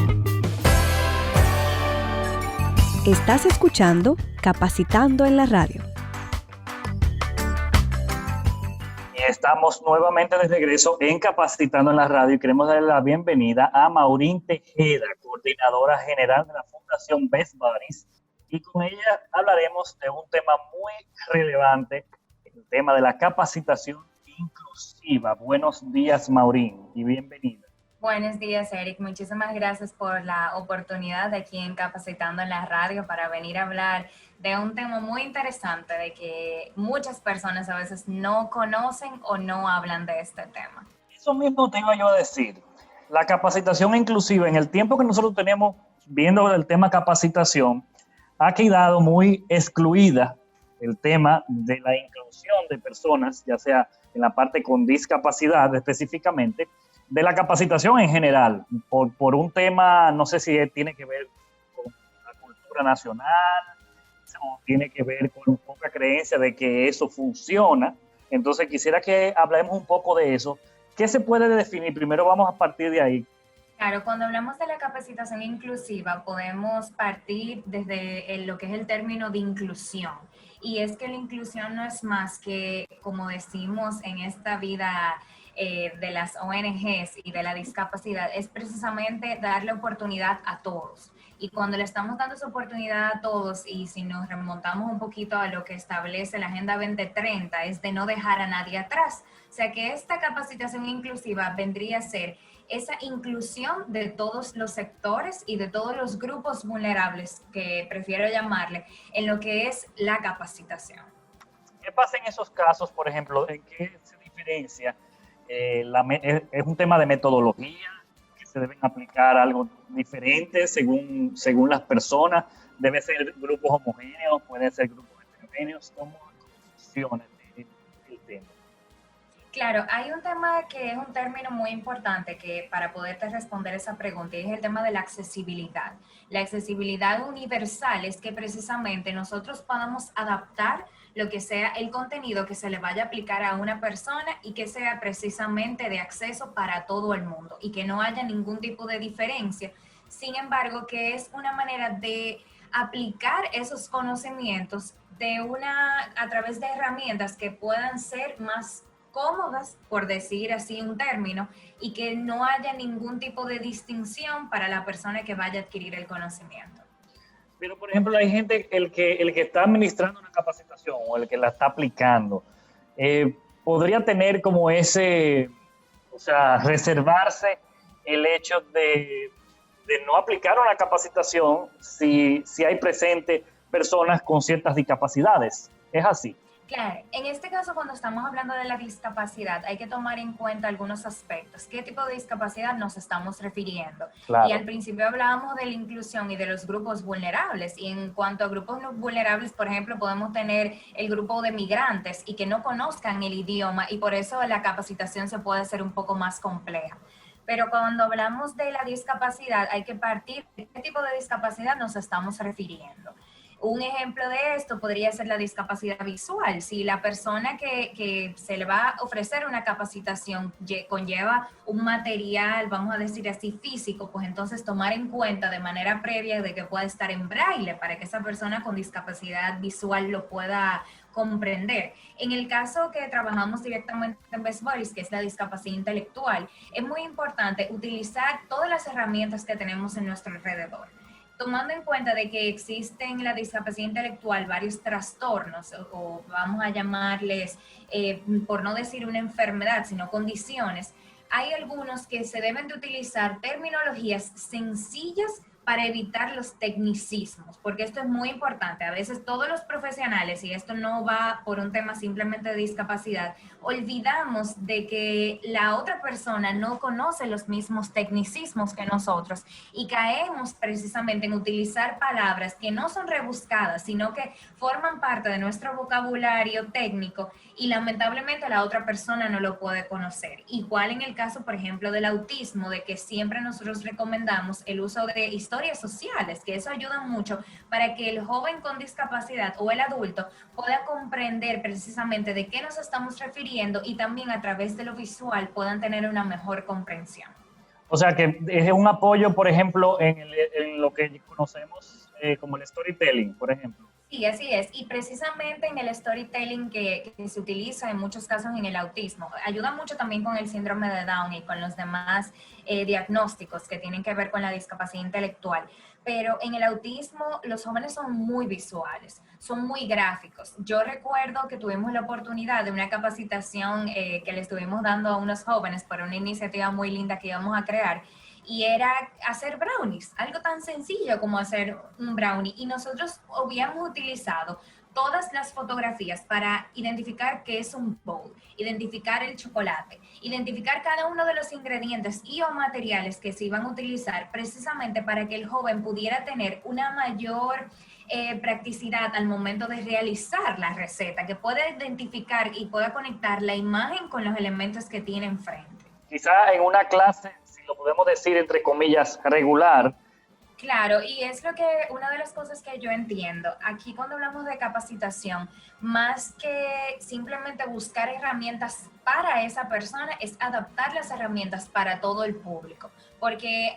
[SPEAKER 9] Estás escuchando Capacitando en la Radio.
[SPEAKER 8] Estamos nuevamente de regreso en Capacitando en la Radio y queremos darle la bienvenida a Maurín Tejeda, coordinadora general de la Fundación Best Buddies, y con ella hablaremos de un tema muy relevante, el tema de la capacitación inclusiva. Buenos días, Maurín, y bienvenida.
[SPEAKER 11] Buenos días, Eric. Muchísimas gracias por la oportunidad de aquí en Capacitando en la Radio para venir a hablar de un tema muy interesante de que muchas personas a veces no conocen o no hablan de este tema.
[SPEAKER 8] Eso mismo te iba yo a decir. La capacitación inclusiva, en el tiempo que nosotros tenemos viendo el tema capacitación, ha quedado muy excluida el tema de la inclusión de personas, ya sea en la parte con discapacidad específicamente, de la capacitación en general, por un tema, no sé si tiene que ver con la cultura nacional, o tiene que ver con poca creencia de que eso funciona. Entonces quisiera que hablemos un poco de eso. ¿Qué se puede definir? Primero vamos a partir de ahí.
[SPEAKER 11] Claro, cuando hablamos de la capacitación inclusiva, podemos partir desde lo que es el término de inclusión. Y es que la inclusión no es más que, como decimos en esta vida de las ONGs y de la discapacidad, es precisamente darle oportunidad a todos. Y cuando le estamos dando esa oportunidad a todos, y si nos remontamos un poquito a lo que establece la Agenda 2030, es de no dejar a nadie atrás. O sea que esta capacitación inclusiva vendría a ser esa inclusión de todos los sectores y de todos los grupos vulnerables, que prefiero llamarle, en lo que es la capacitación.
[SPEAKER 8] ¿Qué pasa en esos casos, por ejemplo? ¿En qué se diferencia? ¿Es un tema de metodología? ¿Que se deben aplicar algo diferente según las personas? ¿Debe ser grupos homogéneos? ¿Puede ser grupos heterogéneos? ¿Cómo funciona el tema?
[SPEAKER 11] Claro, hay un tema que es un término muy importante que para poderte responder esa pregunta, y es el tema de la accesibilidad. La accesibilidad universal es que precisamente nosotros podamos adaptar lo que sea el contenido que se le vaya a aplicar a una persona y que sea precisamente de acceso para todo el mundo y que no haya ningún tipo de diferencia. Sin embargo, que es una manera de aplicar esos conocimientos a través de herramientas que puedan ser más cómodas, por decir así un término, y que no haya ningún tipo de distinción para la persona que vaya a adquirir el conocimiento.
[SPEAKER 8] Pero, por ejemplo, hay gente, el que está administrando una capacitación o el que la está aplicando, podría tener como reservarse el hecho de no aplicar una capacitación si hay presente personas con ciertas discapacidades. ¿Es así?
[SPEAKER 11] Claro, en este caso cuando estamos hablando de la discapacidad hay que tomar en cuenta algunos aspectos. ¿Qué tipo de discapacidad nos estamos refiriendo?
[SPEAKER 8] Claro.
[SPEAKER 11] Y al principio hablábamos de la inclusión y de los grupos vulnerables. Y en cuanto a grupos vulnerables, por ejemplo, podemos tener el grupo de migrantes y que no conozcan el idioma y por eso la capacitación se puede hacer un poco más compleja. Pero cuando hablamos de la discapacidad hay que partir de qué tipo de discapacidad nos estamos refiriendo. Un ejemplo de esto podría ser la discapacidad visual. Si la persona que se le va a ofrecer una capacitación conlleva un material, vamos a decir así, físico, pues entonces tomar en cuenta de manera previa de que pueda estar en braille para que esa persona con discapacidad visual lo pueda comprender. En el caso que trabajamos directamente en Best Buddies, que es la discapacidad intelectual, es muy importante utilizar todas las herramientas que tenemos en nuestro alrededor. Tomando en cuenta de que existen en la discapacidad intelectual varios trastornos, o vamos a llamarles, por no decir una enfermedad, sino condiciones, hay algunos que se deben de utilizar terminologías sencillas para evitar los tecnicismos, porque esto es muy importante. A veces todos los profesionales, y esto no va por un tema simplemente de discapacidad, olvidamos de que la otra persona no conoce los mismos tecnicismos que nosotros y caemos precisamente en utilizar palabras que no son rebuscadas, sino que forman parte de nuestro vocabulario técnico y lamentablemente la otra persona no lo puede conocer. Igual en el caso, por ejemplo, del autismo, de que siempre nosotros recomendamos el uso de historias sociales, que eso ayuda mucho para que el joven con discapacidad o el adulto pueda comprender precisamente de qué nos estamos refiriendo y también a través de lo visual puedan tener una mejor comprensión.
[SPEAKER 8] O sea que es un apoyo, por ejemplo, en lo que conocemos como el storytelling, por ejemplo.
[SPEAKER 11] Sí, así es. Y precisamente en el storytelling que se utiliza en muchos casos en el autismo, ayuda mucho también con el síndrome de Down y con los demás diagnósticos que tienen que ver con la discapacidad intelectual. Pero en el autismo los jóvenes son muy visuales, son muy gráficos. Yo recuerdo que tuvimos la oportunidad de una capacitación que le estuvimos dando a unos jóvenes por una iniciativa muy linda que íbamos a crear, y era hacer brownies, algo tan sencillo como hacer un brownie. Y nosotros habíamos utilizado todas las fotografías para identificar qué es un bowl, identificar el chocolate, identificar cada uno de los ingredientes y o materiales que se iban a utilizar precisamente para que el joven pudiera tener una mayor practicidad al momento de realizar la receta, que pueda identificar y pueda conectar la imagen con los elementos que tiene enfrente.
[SPEAKER 8] Quizá en una clase, si lo podemos decir entre comillas, regular.
[SPEAKER 11] Claro, y es lo que una de las cosas que yo entiendo. Aquí cuando hablamos de capacitación, más que simplemente buscar herramientas para esa persona, es adaptar las herramientas para todo el público. Porque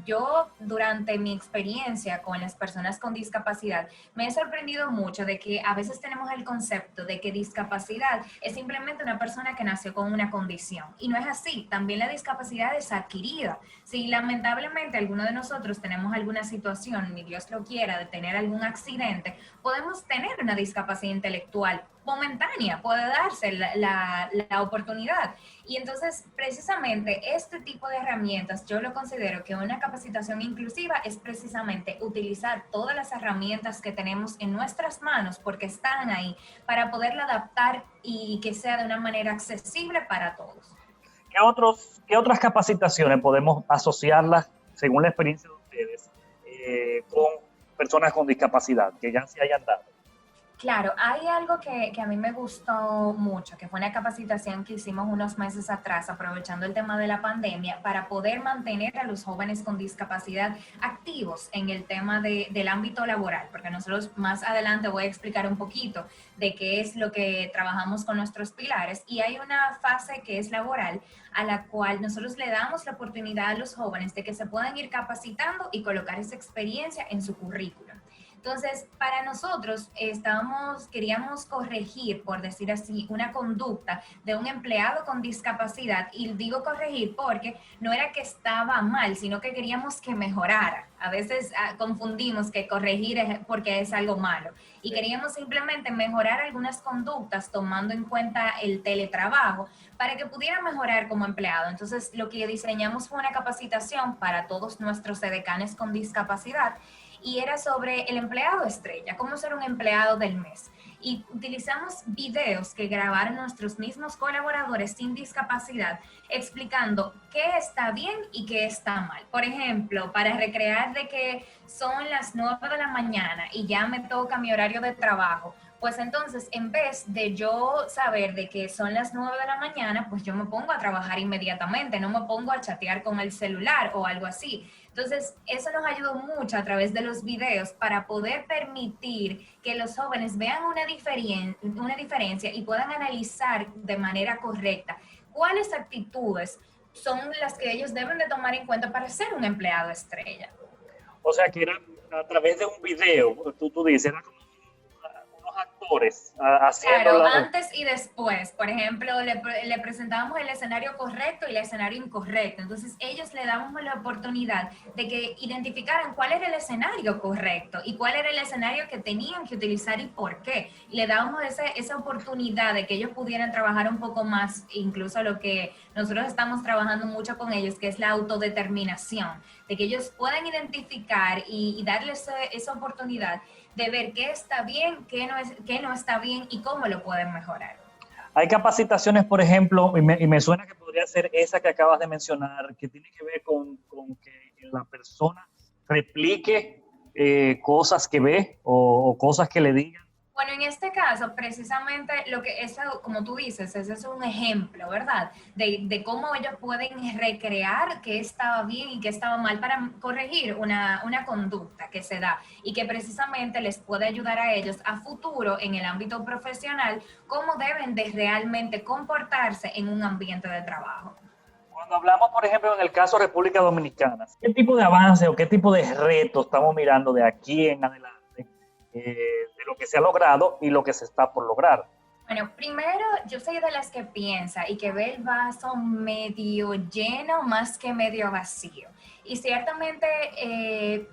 [SPEAKER 11] yo durante mi experiencia con las personas con discapacidad me he sorprendido mucho de que a veces tenemos el concepto de que discapacidad es simplemente una persona que nació con una condición. Y no es así, también la discapacidad es adquirida. Si lamentablemente alguno de nosotros tenemos alguna situación, ni Dios lo quiera, de tener algún accidente, podemos tener una discapacidad intelectual momentánea, puede darse la oportunidad. Y entonces, precisamente, este tipo de herramientas, yo lo considero que una capacitación inclusiva es precisamente utilizar todas las herramientas que tenemos en nuestras manos, porque están ahí, para poderla adaptar y que sea de una manera accesible para todos.
[SPEAKER 8] ¿Qué otras capacitaciones podemos asociarlas, según la experiencia de ustedes, con personas con discapacidad, que ya se hayan dado?
[SPEAKER 11] Claro, hay algo que a mí me gustó mucho, que fue una capacitación que hicimos unos meses atrás, aprovechando el tema de la pandemia, para poder mantener a los jóvenes con discapacidad activos en el tema del ámbito laboral, porque nosotros más adelante voy a explicar un poquito de qué es lo que trabajamos con nuestros pilares, y hay una fase que es laboral, a la cual nosotros le damos la oportunidad a los jóvenes de que se puedan ir capacitando y colocar esa experiencia en su currículum. Entonces, para nosotros queríamos corregir, por decir así, una conducta de un empleado con discapacidad, y digo corregir porque no era que estaba mal, sino que queríamos que mejorara. A veces confundimos que corregir es porque es algo malo, y queríamos simplemente mejorar algunas conductas tomando en cuenta el teletrabajo para que pudiera mejorar como empleado. Entonces, lo que diseñamos fue una capacitación para todos nuestros edecanes con discapacidad, y era sobre el empleado estrella, cómo ser un empleado del mes. Y utilizamos videos que grabaron nuestros mismos colaboradores sin discapacidad explicando qué está bien y qué está mal. Por ejemplo, para recrear de que son las 9 de la mañana y ya me toca mi horario de trabajo, pues entonces en vez de yo saber de que son las 9 de la mañana, pues yo me pongo a trabajar inmediatamente, no me pongo a chatear con el celular o algo así. Entonces, eso nos ayudó mucho a través de los videos para poder permitir que los jóvenes vean una diferencia y puedan analizar de manera correcta cuáles actitudes son las que ellos deben de tomar en cuenta para ser un empleado estrella.
[SPEAKER 8] O sea, que era a través de un video, tú dices, era como unos actores haciendo...
[SPEAKER 11] Claro, antes y después. Por ejemplo, le presentábamos el escenario correcto y el escenario incorrecto. Entonces, ellos le dábamos la oportunidad de que identificaran cuál era el escenario correcto y cuál era el escenario que tenían que utilizar y por qué. Y le dábamos esa oportunidad de que ellos pudieran trabajar un poco más, incluso lo que nosotros estamos trabajando mucho con ellos, que es la autodeterminación, de que ellos puedan identificar y darles esa oportunidad de ver qué está bien, qué no está bien y cómo lo pueden mejorar.
[SPEAKER 8] Hay capacitaciones, por ejemplo, y me suena que podría ser esa que acabas de mencionar, que tiene que ver con que la persona replique cosas que ve o cosas que le digan.
[SPEAKER 11] Bueno, en este caso, precisamente lo que eso, como tú dices, ese es un ejemplo, ¿verdad? De cómo ellos pueden recrear qué estaba bien y qué estaba mal para corregir una conducta que se da y que precisamente les puede ayudar a ellos a futuro en el ámbito profesional, cómo deben de realmente comportarse en un ambiente de trabajo.
[SPEAKER 8] Cuando hablamos, por ejemplo, en el caso de República Dominicana, ¿qué tipo de avance o qué tipo de retos estamos mirando de aquí en adelante? De lo que se ha logrado y lo que se está por lograr.
[SPEAKER 11] Bueno, primero, yo soy de las que piensa y que ve el vaso medio lleno más que medio vacío. Y ciertamente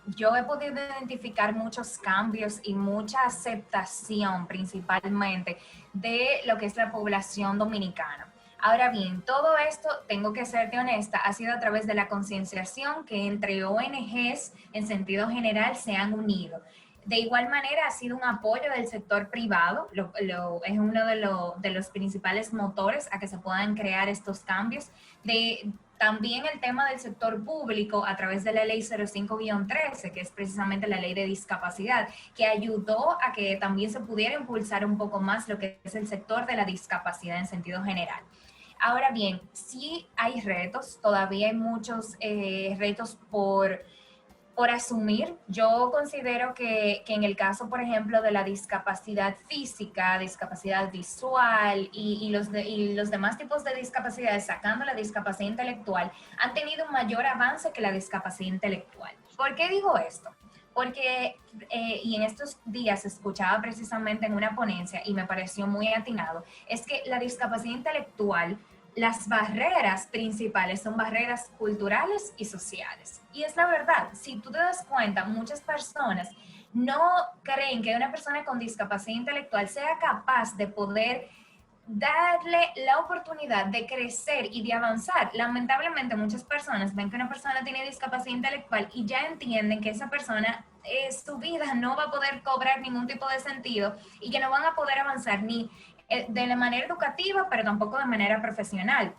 [SPEAKER 11] yo he podido identificar muchos cambios y mucha aceptación principalmente de lo que es la población dominicana. Ahora bien, todo esto, tengo que serte honesta, ha sido a través de la concienciación que entre ONGs en sentido general se han unido. De igual manera, ha sido un apoyo del sector privado, es uno de los principales motores a que se puedan crear estos cambios. También el tema del sector público a través de la ley 05-13, que es precisamente la ley de discapacidad, que ayudó a que también se pudiera impulsar un poco más lo que es el sector de la discapacidad en sentido general. Ahora bien, sí hay retos, todavía hay muchos retos por asumir. Yo considero que en el caso, por ejemplo, de la discapacidad física, discapacidad visual y los demás tipos de discapacidades, sacando la discapacidad intelectual, han tenido un mayor avance que la discapacidad intelectual. ¿Por qué digo esto? Porque, y en estos días escuchaba precisamente en una ponencia y me pareció muy atinado, es que la discapacidad intelectual, las barreras principales son barreras culturales y sociales. Y es la verdad, si tú te das cuenta, muchas personas no creen que una persona con discapacidad intelectual sea capaz de poder darle la oportunidad de crecer y de avanzar. Lamentablemente, muchas personas ven que una persona tiene discapacidad intelectual y ya entienden que esa persona, su vida no va a poder cobrar ningún tipo de sentido y que no van a poder avanzar ni de la manera educativa, pero tampoco de manera profesional.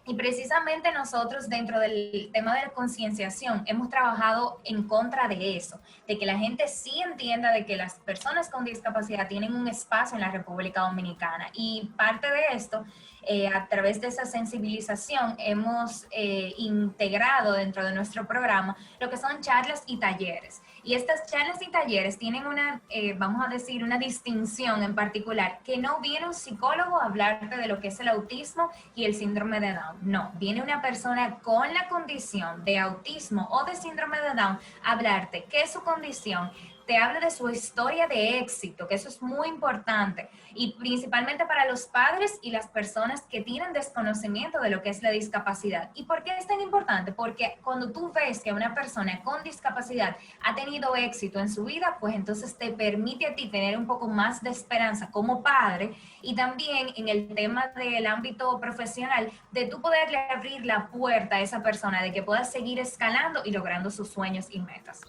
[SPEAKER 11] Y precisamente nosotros dentro del tema de la concienciación hemos trabajado en contra de eso, de que la gente sí entienda de que las personas con discapacidad tienen un espacio en la República Dominicana. Y parte de esto, a través de esa sensibilización, hemos integrado dentro de nuestro programa lo que son charlas y talleres. Y estas charlas y talleres tienen vamos a decir, una distinción en particular, que no viene un psicólogo a hablarte de lo que es el autismo y el síndrome de Down. No, viene una persona con la condición de autismo o de síndrome de Down a hablarte qué es su condición, te habla de su historia de éxito, que eso es muy importante, y principalmente para los padres y las personas que tienen desconocimiento de lo que es la discapacidad. ¿Y por qué es tan importante? Porque cuando tú ves que una persona con discapacidad ha tenido éxito en su vida, pues entonces te permite a ti tener un poco más de esperanza como padre, y también en el tema del ámbito profesional, de tú poderle abrir la puerta a esa persona, de que pueda seguir escalando y logrando sus sueños y metas.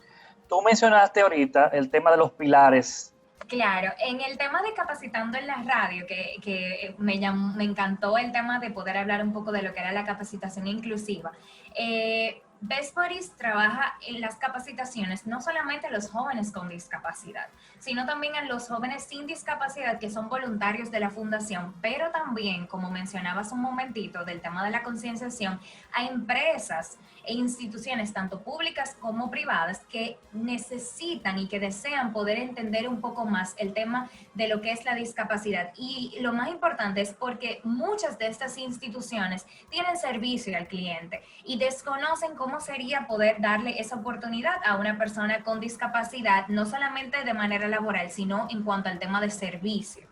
[SPEAKER 2] tú mencionaste ahorita el tema de los pilares.
[SPEAKER 11] Claro, en el tema de capacitando en la radio, que me encantó el tema de poder hablar un poco de lo que era la capacitación inclusiva. Best Buddies trabaja en las capacitaciones no solamente a los jóvenes con discapacidad, sino también a los jóvenes sin discapacidad que son voluntarios de la fundación, pero también, como mencionabas un momentito del tema de la concienciación, a empresas e instituciones tanto públicas como privadas que necesitan y que desean poder entender un poco más el tema de lo que es la discapacidad. Y lo más importante es porque muchas de estas instituciones tienen servicio al cliente y desconocen cómo sería poder darle esa oportunidad a una persona con discapacidad, no solamente de manera laboral, sino en cuanto al tema de servicio.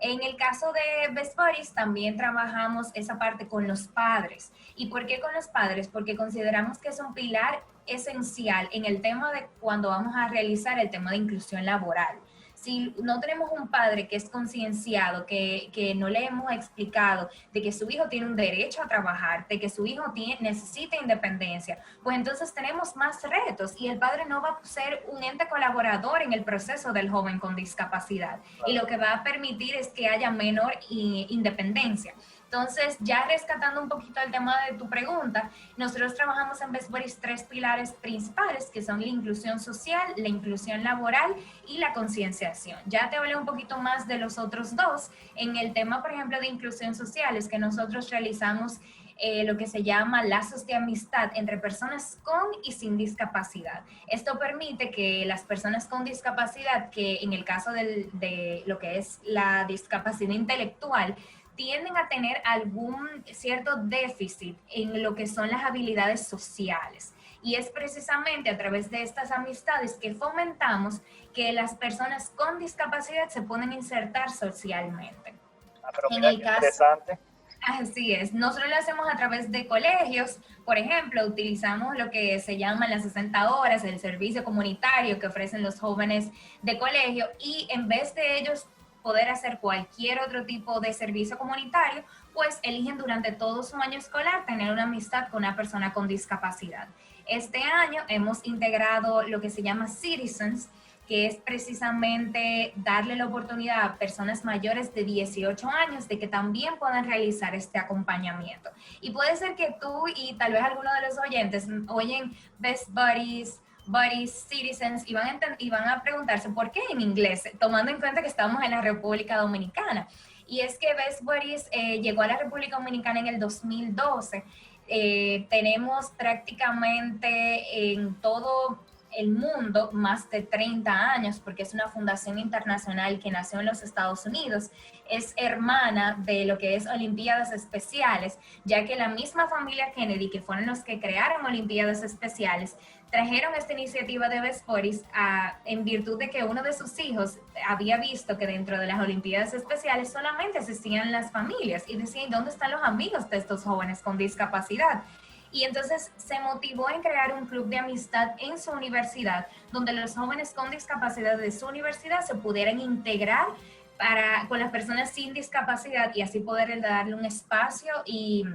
[SPEAKER 11] En el caso de Best Buddies también trabajamos esa parte con los padres. ¿Y por qué con los padres? Porque consideramos que es un pilar esencial en el tema de cuando vamos a realizar el tema de inclusión laboral. Si no tenemos un padre que es concienciado, que no le hemos explicado de que su hijo tiene un derecho a trabajar, de que su hijo necesita independencia, pues entonces tenemos más retos y el padre no va a ser un ente colaborador en el proceso del joven con discapacidad. Y lo que va a permitir es que haya menor independencia. Entonces, ya rescatando un poquito el tema de tu pregunta, nosotros trabajamos en Best Buddies 3 pilares principales, que son la inclusión social, la inclusión laboral y la concienciación. Ya te hablé un poquito más de los otros dos. En el tema, por ejemplo, de inclusión social, es que nosotros realizamos lo que se llama lazos de amistad entre personas con y sin discapacidad. Esto permite que las personas con discapacidad, que en el caso de lo que es la discapacidad intelectual, tienden a tener algún cierto déficit en lo que son las habilidades sociales. Y es precisamente a través de estas amistades que fomentamos que las personas con discapacidad se puedan insertar socialmente.
[SPEAKER 2] Pero mira, qué interesante.
[SPEAKER 11] Así es. Nosotros lo hacemos a través de colegios. Por ejemplo, utilizamos lo que se llama las 60 horas, el servicio comunitario que ofrecen los jóvenes de colegio, y en vez de ellos poder hacer cualquier otro tipo de servicio comunitario, pues eligen durante todo su año escolar tener una amistad con una persona con discapacidad. Este año hemos integrado lo que se llama Citizens, que es precisamente darle la oportunidad a personas mayores de 18 años de que también puedan realizar este acompañamiento. Y puede ser que tú y tal vez alguno de los oyentes oyen Best Buddies, Citizens, y van a preguntarse por qué en inglés, tomando en cuenta que estamos en la República Dominicana. Y es que Best Buddies llegó a la República Dominicana en el 2012. Tenemos prácticamente en todo el mundo más de 30 años, porque es una fundación internacional que nació en los Estados Unidos. Es hermana de lo que es Olimpiadas Especiales, ya que la misma familia Kennedy, que fueron los que crearon Olimpiadas Especiales, trajeron esta iniciativa de Best Buddies en virtud de que uno de sus hijos había visto que dentro de las Olimpiadas Especiales solamente asistían las familias y decían, ¿dónde están los amigos de estos jóvenes con discapacidad? Y entonces se motivó en crear un club de amistad en su universidad, donde los jóvenes con discapacidad de su universidad se pudieran integrar con las personas sin discapacidad y así poder darle un espacio y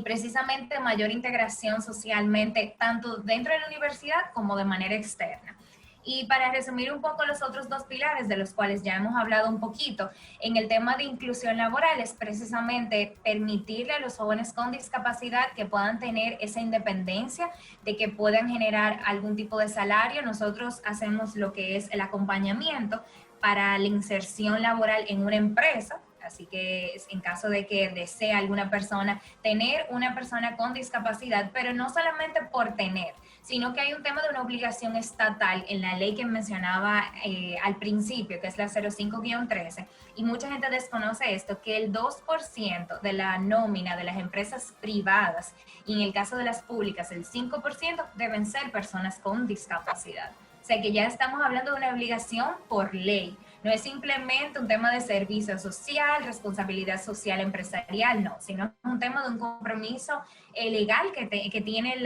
[SPEAKER 11] precisamente mayor integración socialmente, tanto dentro de la universidad como de manera externa. Y para resumir un poco los otros dos pilares de los cuales ya hemos hablado un poquito, en el tema de inclusión laboral es precisamente permitirle a los jóvenes con discapacidad que puedan tener esa independencia, de que puedan generar algún tipo de salario. Nosotros hacemos lo que es el acompañamiento para la inserción laboral en una empresa. Así que en caso de que desee alguna persona tener una persona con discapacidad, pero no solamente por tener, sino que hay un tema de una obligación estatal en la ley que mencionaba al principio, que es la 05-13, y mucha gente desconoce esto, que el 2% de la nómina de las empresas privadas, y en el caso de las públicas el 5%, deben ser personas con discapacidad. O sea que ya estamos hablando de una obligación por ley. No es simplemente un tema de servicio social, responsabilidad social empresarial, no, sino es un tema de un compromiso legal que tienen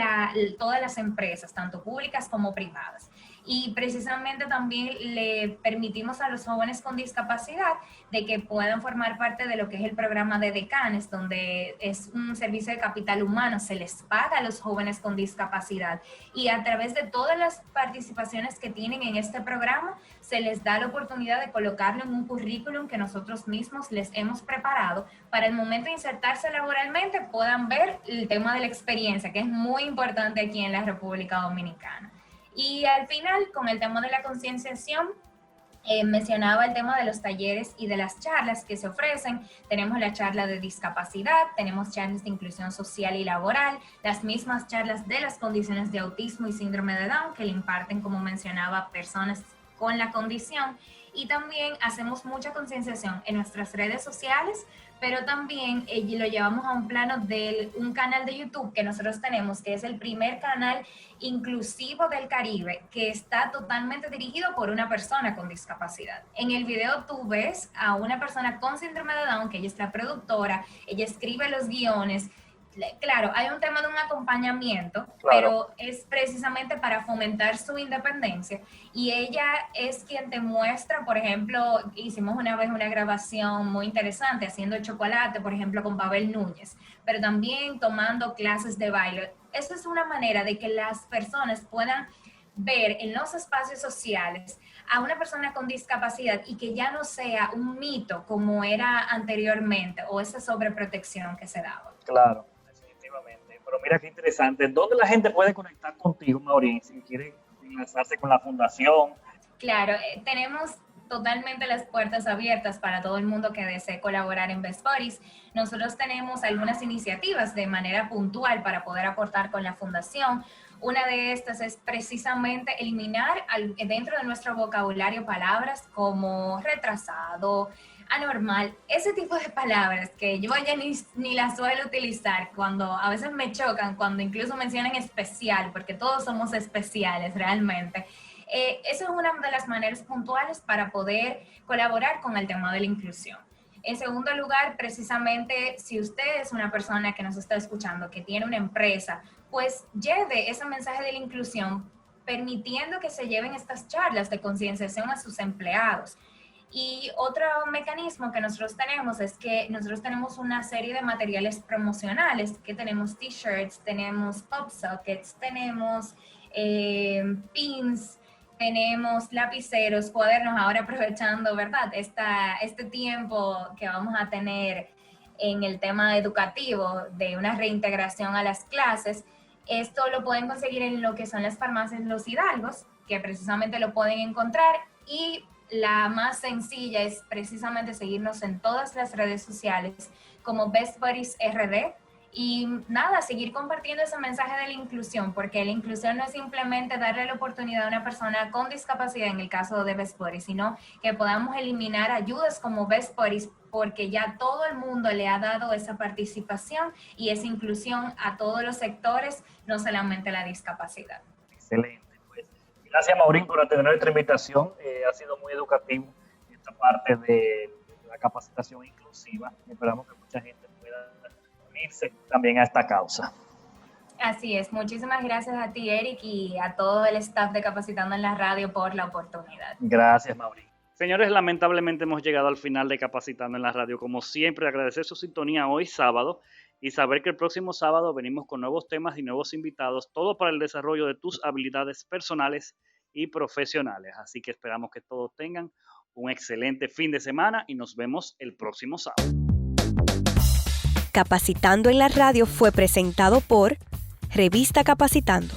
[SPEAKER 11] todas las empresas, tanto públicas como privadas. Y precisamente también le permitimos a los jóvenes con discapacidad de que puedan formar parte de lo que es el programa de Decanes, donde es un servicio de capital humano, se les paga a los jóvenes con discapacidad y a través de todas las participaciones que tienen en este programa, se les da la oportunidad de colocarlo en un currículum que nosotros mismos les hemos preparado para el momento de insertarse laboralmente puedan ver el tema de la experiencia, que es muy importante aquí en la República Dominicana. Y al final, con el tema de la concienciación, mencionaba el tema de los talleres y de las charlas que se ofrecen. Tenemos la charla de discapacidad, tenemos charlas de inclusión social y laboral, las mismas charlas de las condiciones de autismo y síndrome de Down que le imparten, como mencionaba, personas con la condición. Y también hacemos mucha concienciación en nuestras redes sociales, pero también lo llevamos a un plano de un canal de YouTube que nosotros tenemos, que es el primer canal inclusivo del Caribe, que está totalmente dirigido por una persona con discapacidad. En el video tú ves a una persona con síndrome de Down, que ella es la productora, ella escribe los guiones. Claro, hay un tema de un acompañamiento, claro, pero es precisamente para fomentar su independencia y ella es quien te muestra, por ejemplo, hicimos una vez una grabación muy interesante haciendo chocolate, por ejemplo, con Pavel Núñez, pero también tomando clases de baile. Eso es una manera de que las personas puedan ver en los espacios sociales a una persona con discapacidad y que ya no sea un mito como era anteriormente o esa sobreprotección que se daba.
[SPEAKER 8] Claro. Pero mira qué interesante. ¿Dónde la gente puede conectar contigo, Maureen, si quiere enlazarse con la fundación?
[SPEAKER 11] Claro, tenemos totalmente las puertas abiertas para todo el mundo que desee colaborar en Best Buddies. Nosotros tenemos algunas iniciativas de manera puntual para poder aportar con la fundación. Una de estas es precisamente eliminar dentro de nuestro vocabulario palabras como retrasado, anormal, ese tipo de palabras que yo ya ni las suelo utilizar cuando a veces me chocan, cuando incluso mencionan especial, porque todos somos especiales realmente. Eso es una de las maneras puntuales para poder colaborar con el tema de la inclusión. En segundo lugar, precisamente, si usted es una persona que nos está escuchando, que tiene una empresa, pues lleve ese mensaje de la inclusión, permitiendo que se lleven estas charlas de concienciación a sus empleados. Y otro mecanismo que nosotros tenemos es que nosotros tenemos una serie de materiales promocionales, que tenemos t-shirts, tenemos pop sockets, tenemos pins, tenemos lapiceros, cuadernos, ahora aprovechando, ¿verdad?, este tiempo que vamos a tener en el tema educativo de una reintegración a las clases. Esto lo pueden conseguir en lo que son las farmacias Los Hidalgos, que precisamente lo pueden encontrar, y la más sencilla es precisamente seguirnos en todas las redes sociales como Best Buddies RD y nada, seguir compartiendo ese mensaje de la inclusión, porque la inclusión no es simplemente darle la oportunidad a una persona con discapacidad en el caso de Best Buddies, sino que podamos eliminar ayudas como Best Buddies, porque ya todo el mundo le ha dado esa participación y esa inclusión a todos los sectores, no solamente la discapacidad.
[SPEAKER 8] Excelente. Gracias, Maureen, por atender nuestra invitación. Ha sido muy educativo esta parte de la capacitación inclusiva. Esperamos que mucha gente pueda unirse también a esta causa.
[SPEAKER 11] Así es. Muchísimas gracias a ti, Eric, y a todo el staff de Capacitando en la Radio por la oportunidad.
[SPEAKER 8] Gracias, Maureen.
[SPEAKER 2] Señores, lamentablemente hemos llegado al final de Capacitando en la Radio. Como siempre, agradecer su sintonía hoy sábado y saber que el próximo sábado venimos con nuevos temas y nuevos invitados, todo para el desarrollo de tus habilidades personales y profesionales. Así que esperamos que todos tengan un excelente fin de semana y nos vemos el próximo sábado.
[SPEAKER 9] Capacitando en la Radio fue presentado por Revista Capacitando.